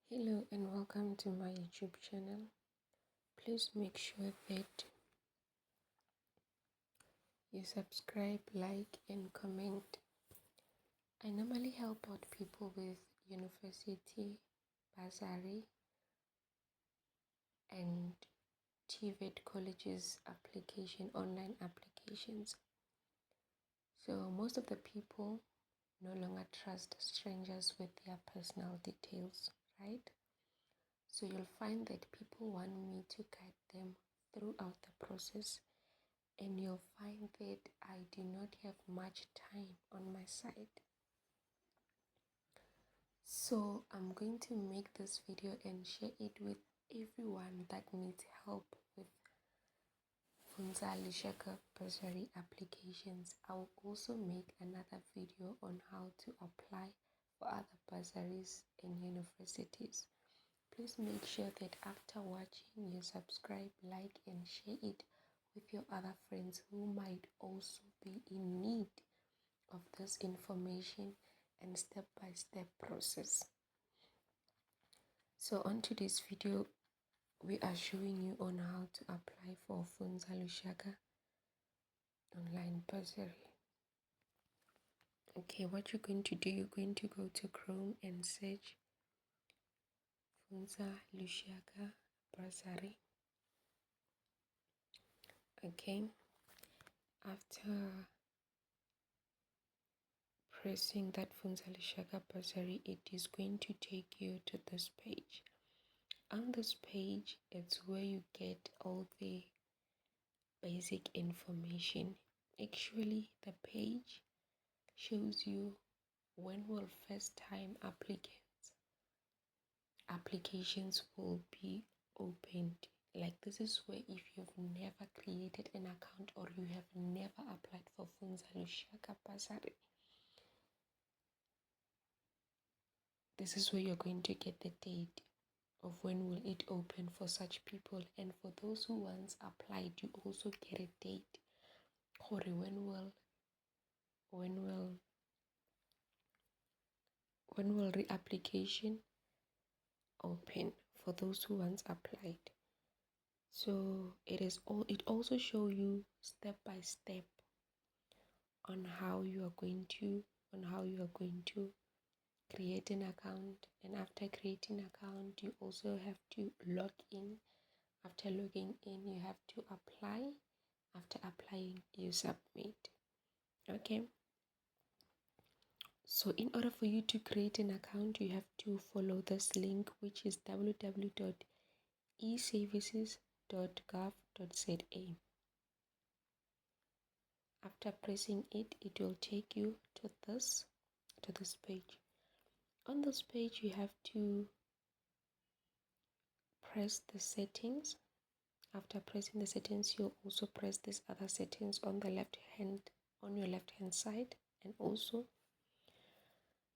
Hello and welcome to my YouTube channel. Please make sure that you subscribe, like and comment. I normally help out people with university, bursary and TVET colleges online applications. So most of the people no longer trust strangers with their personal details, right? So you'll find that people want me to guide them throughout the process, and you'll find that I do not have much time on my side. So I'm going to make this video and share it with everyone that needs help with Funza Lushaka bursary applications. I will also make another video on how to apply for other bursaries in universities. Please make sure that after watching you subscribe, like and share it with your other friends who might also be in need of this information and step-by-step process. So on today's video, we are showing you on how to apply for Funza Lushaka online bursary. Okay, what you're going to do, you're going to go to Chrome and search Funza Lushaka bursary. Okay, after pressing that Funza Lushaka bursary, it is going to take you to this page. On this page, it's where you get all the basic information. Actually, the page shows you when will first time applications will be opened. Like, this is where if you've never created an account or you have never applied for Funza Lushaka bursary, this is where you're going to get the date of when will it open for such people. And for those who once applied, you also get a date or when will reapplication open for those who once applied. So it also show you step by step on how you are going to create an account. And after creating an account, you also have to log in. After logging in, you have to apply. After applying, you submit. Okay, so in order for you to create an account, you have to follow this link, which is www.eservices.gov.za. After pressing it, it will take you to this page. On this page, you have to press the settings. After pressing the settings, you'll also press this other settings on your left hand side, and also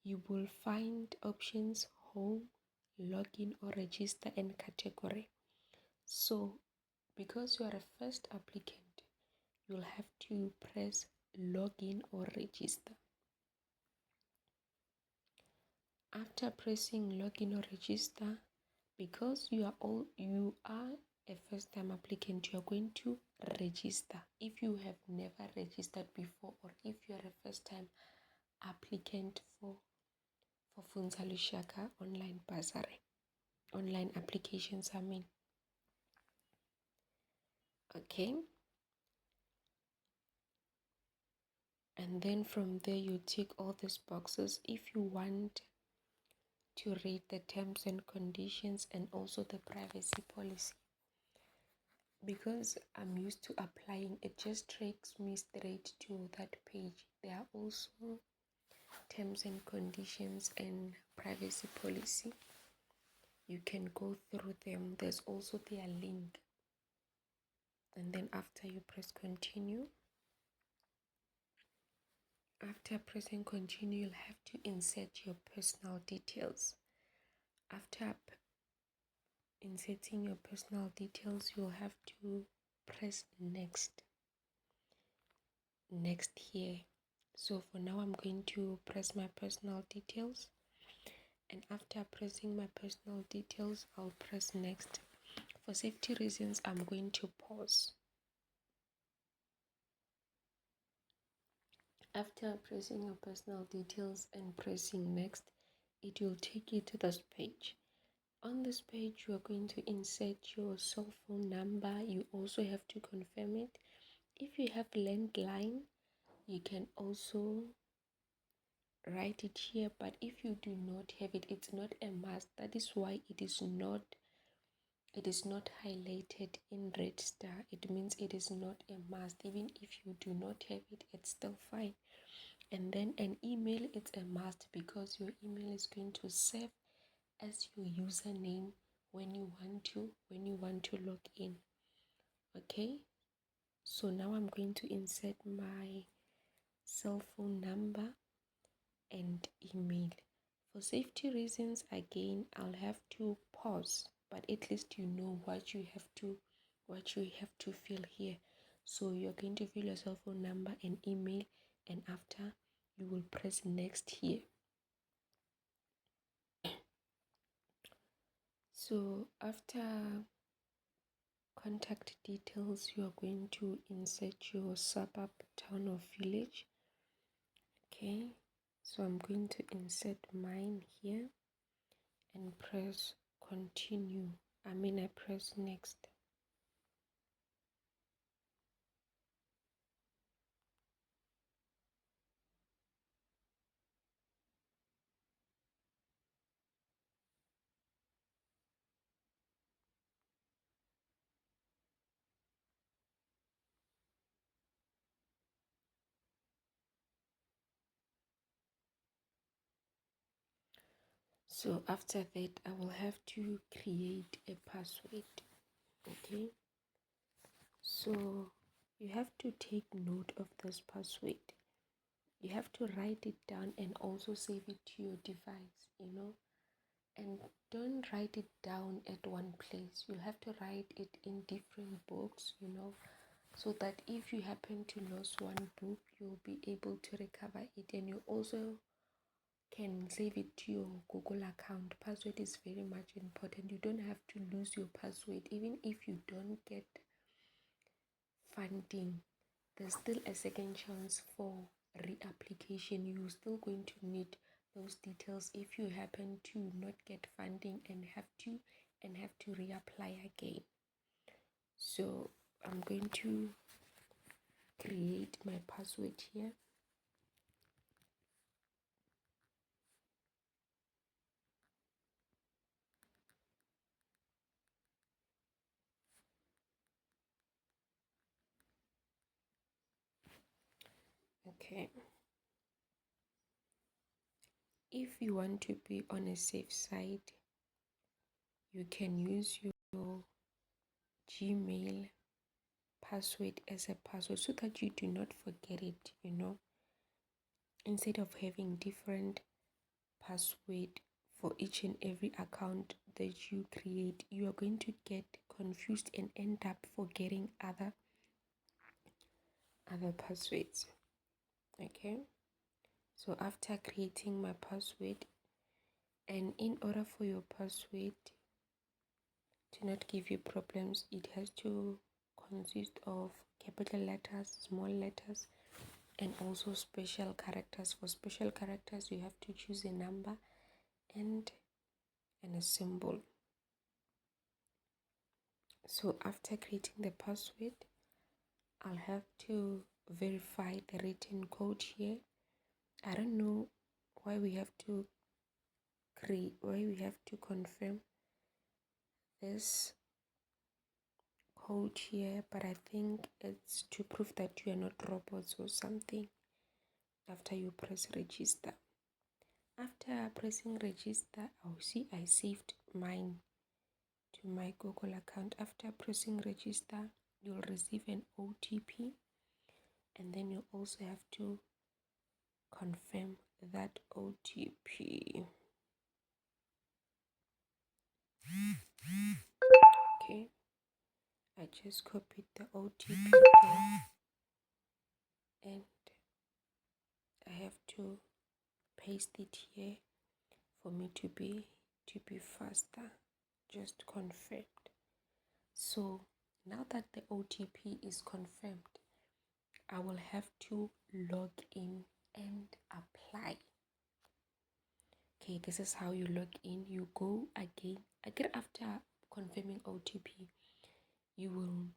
you will find options home, login or register, and category. So because you are a first applicant, you'll have to press login or register. After pressing login or register, because you are a first time applicant, you are going to register. If you have never registered before, or if you are a first time applicant for Funza Lushaka online bursary, online applications, okay. And then from there you tick all these boxes if you want to read the terms and conditions and also the privacy policy. Because I'm used to applying, it just takes me straight to that page. There are also terms and conditions and privacy policy. You can go through them. There's also their link. And then after you press continue, after pressing continue, you'll have to insert your personal details. After inserting your personal details, you'll have to press next here. So for now, I'm going to press my personal details, and after pressing my personal details, I'll press next. For safety reasons, I'm going to pause. After pressing your personal details and pressing next, it will take you to this page. On this page, you are going to insert your cell phone number. You also have to confirm it. If you have landline, you can also write it here, but if you do not have it, it's not a must. That is why it is not highlighted in red star. It means it is not a must. Even if you do not have it, it's still fine. And then an email, it's a must because your email is going to serve as your username when you want to log in. Okay, so now I'm going to insert my cell phone number and email. For safety reasons, again, I'll have to pause, but at least you know what you have to fill here. So you're going to fill your cell phone number and email, and after you will press next here. So after contact details, you are going to insert your suburb, town or village. Okay, so I'm going to insert mine here and press continue. I press next. So after that, I will have to create a password. Okay, so you have to take note of this password. You have to write it down and also save it to your device, and don't write it down at one place. You have to write it in different books, so that if you happen to lose one book, you'll be able to recover it, and you also can save it to your Google account. Password is very much important. You don't have to lose your password. Even if you don't get funding, there's still a second chance for reapplication. You're still going to need those details if you happen to not get funding and have to reapply again. So I'm going to create my password here. Okay, if you want to be on a safe side, you can use your Gmail password as a password so that you do not forget it, instead of having different password for each and every account that you create. You are going to get confused and end up forgetting other passwords. Okay, so after creating my password, and in order for your password to not give you problems, it has to consist of capital letters, small letters, and also special characters. For special characters, you have to choose a number and a symbol. So after creating the password, I'll have to verify the written code here. I don't know why we have to confirm this code here, but I think it's to prove that you are not robots or something. After you press register, after pressing register, I'll see I saved mine to my Google account. After pressing register, you'll receive an OTP, and then you also have to confirm that OTP. Okay, I just copied the OTP there, and I have to paste it here for me to be faster, just confirmed. So now that the OTP is confirmed, I will have to log in and apply. Okay, this is how you log in. You go again after confirming OTP, you will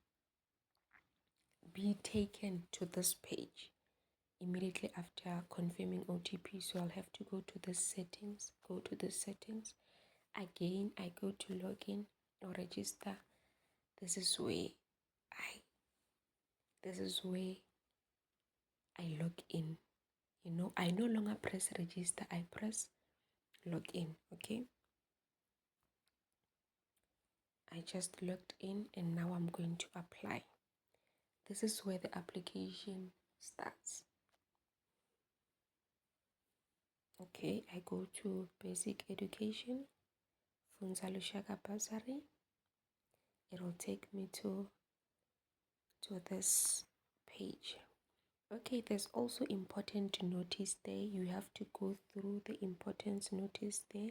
be taken to this page immediately after confirming OTP. So I'll have to go to the settings, again. I go to login or register. This is where I log in. I no longer press register, I press login. Okay, I just logged in and now I'm going to apply. This is where the application starts. Okay, I go to basic education, Funza Lushaka bursary. It will take me to this page. Okay, there's also important notice there. You have to go through the importance notice there.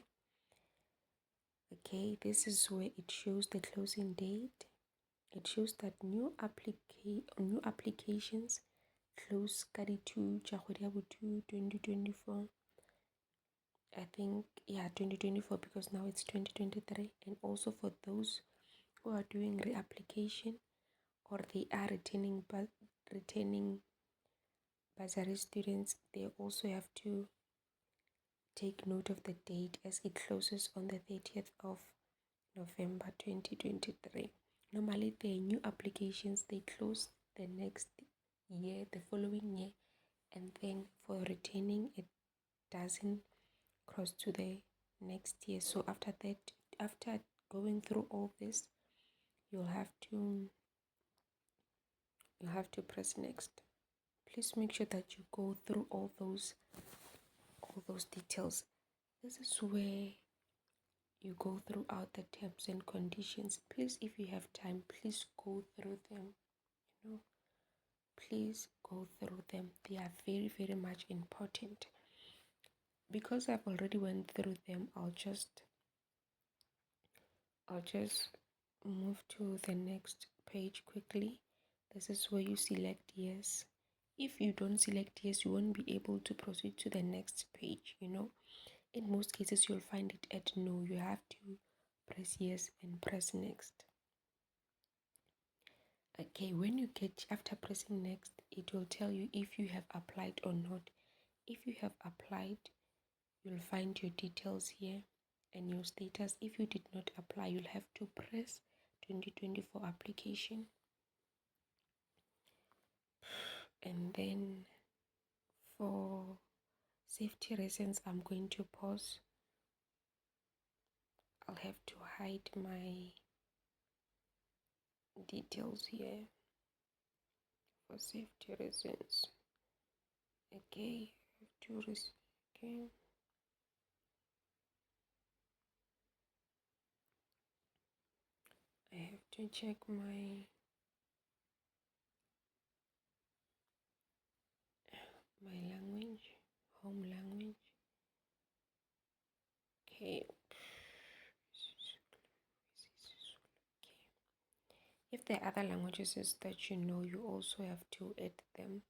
Okay, this is where it shows the closing date. It shows that new applications close ka di 2 2024. I think, yeah, 2024, because now it's 2023. And also for those who are doing reapplication or they are returning bursary students, they also have to take note of the date as it closes on the 30th of November 2023. Normally the new applications, they close the next year, the following year, and then for returning it doesn't cross to the next year. So after that, after going through all this, you'll have to press next. Please make sure that you go through all those details. This is where you go throughout the terms and conditions. Please, if you have time, please go through them. Please go through them. They are very, very much important. Because I've already went through them, I'll just move to the next page quickly. This is where you select yes. If you don't select yes, you won't be able to proceed to the next page. In most cases you'll find it at no. You have to press yes and press next. Okay, when you get after pressing next, it will tell you if you have applied or not. If you have applied, you'll find your details here and your status. If you did not apply, you'll have to press 2024 application. And then for safety reasons, I'm going to pause. I'll have to hide my details here for safety reasons. Okay, okay. I have to check my language, home language. Okay. If there are other languages that you also have to add them.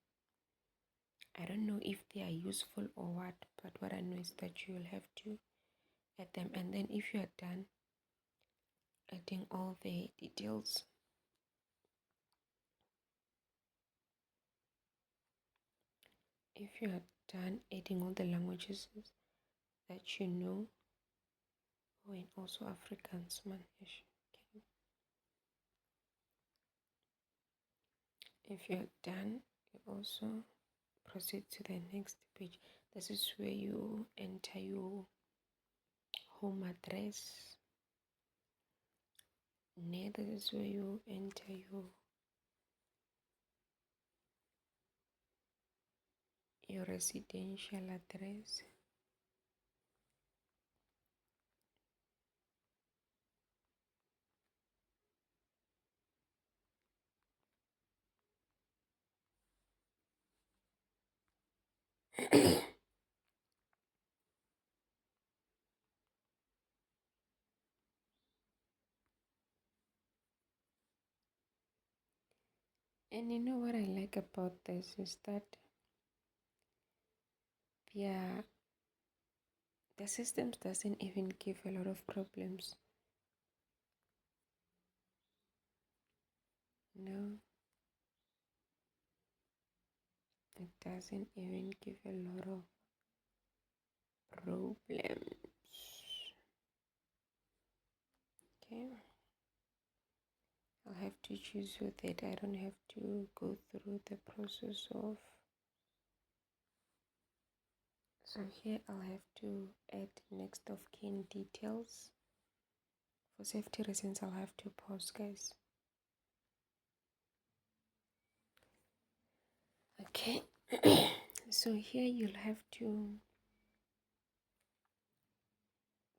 I don't know if they are useful or what, but what I know is that you will have to add them. And then if you are done adding all the details, if you are done adding all the languages that oh, and also Afrikaans, man. Okay. If you are done, you also proceed to the next page. This is where you enter your home address. This is where you enter your residential address. And you know what I like about this is that the systems doesn't even give a lot of problems. No, it doesn't even give a lot of problems. Okay, I'll have to choose with it. I don't have to go through the process of. So here I'll have to add next of kin details. For safety reasons, I'll have to pause, guys. Okay, so here you'll have to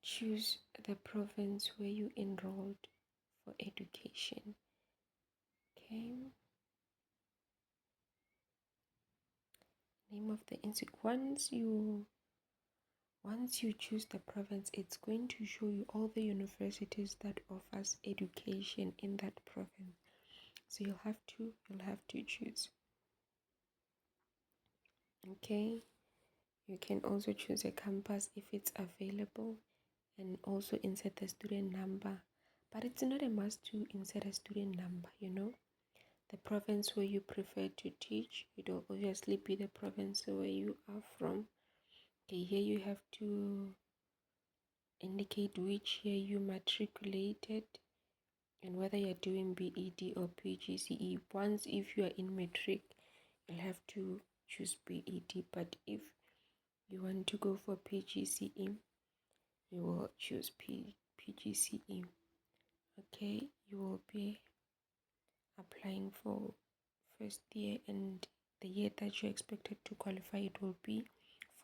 choose the province where you enrolled for education. Okay, name of the institute. Once you choose the province, it's going to show you all the universities that offers education in that province. So you'll have to choose. Okay, you can also choose a campus if it's available, and also insert the student number. But it's not a must to insert a student number, you know. The province where you prefer to teach, it will obviously be the province where you are from. Okay, here you have to indicate which year you matriculated and whether you're doing BED or PGCE. Once, if you are in matric, you'll have to choose BED, but if you want to go for PGCE, you will choose PGCE. Okay, you will be applying for first year, and the year that you're expected to qualify, it will be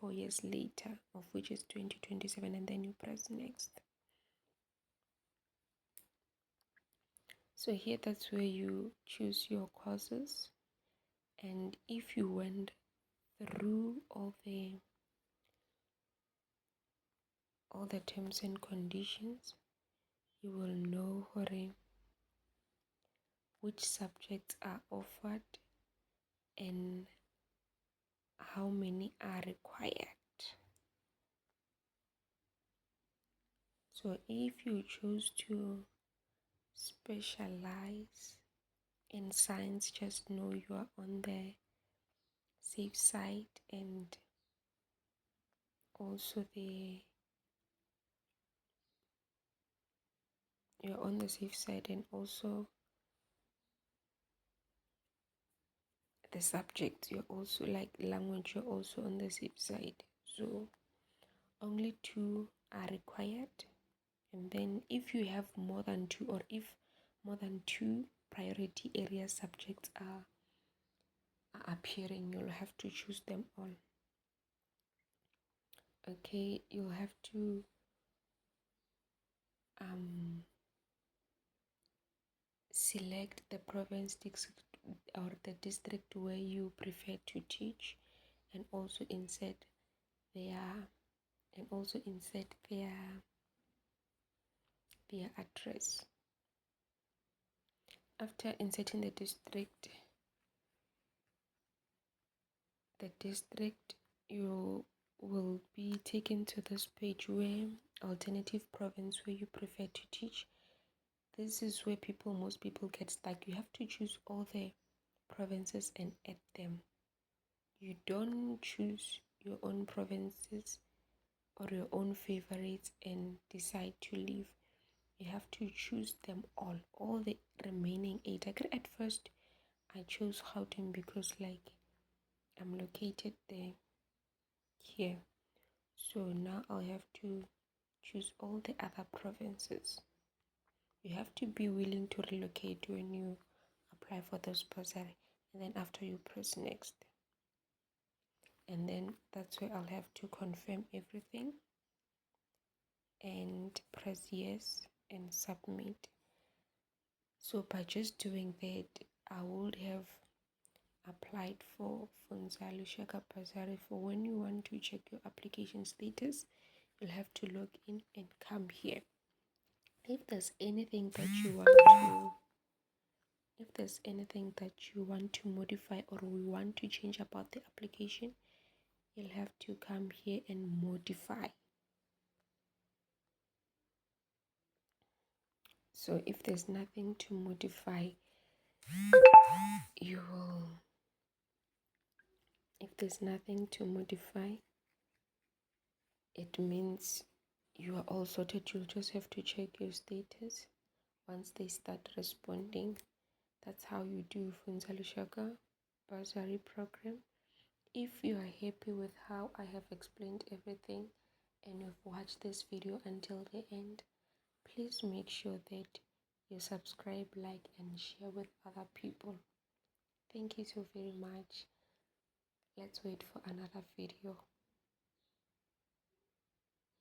4 years later, of which is 2027, and then you press next. So here, that's where you choose your courses, and if you went through all the terms and conditions, you will know which subjects are offered and how many are required. So if you choose to specialize in science, just know you are on the safe side, and also you're on the safe side, and also the subjects, you're also like language, you're also on the safe side. So only 2 are required, and then if you have more than 2, or if more than 2 priority area subjects are appearing, you'll have to choose them all. Okay, you'll have to select the province, district, or the district where you prefer to teach, and also insert their address. After inserting the district, you will be taken to this page where alternative province where you prefer to teach. This is where most people get stuck. You have to choose all the provinces and add them. You don't choose your own provinces or your own favorites and decide to leave. You have to choose them all the remaining 8. At first I chose Gauteng because like I'm located there here. So now I'll have to choose all the other provinces. You have to be willing to relocate when you apply for this bursary, and then after you press next, and then that's where I'll have to confirm everything and press yes and submit. So by just doing that, I would have applied for Funza Lushaka bursary. For when you want to check your application status, you'll have to log in and come here. If there's anything that you want to If there's anything that you want to modify or we want to change about the application, you'll have to come here and modify. So if there's nothing to modify, if there's nothing to modify, it means you are all sorted. You'll just have to check your status once they start responding. That's how you do Funza Lushaka bursary program. If you are happy with how I have explained everything and you've watched this video until the end, please make sure that you subscribe, like, and share with other people. Thank you so very much. Let's wait for another video.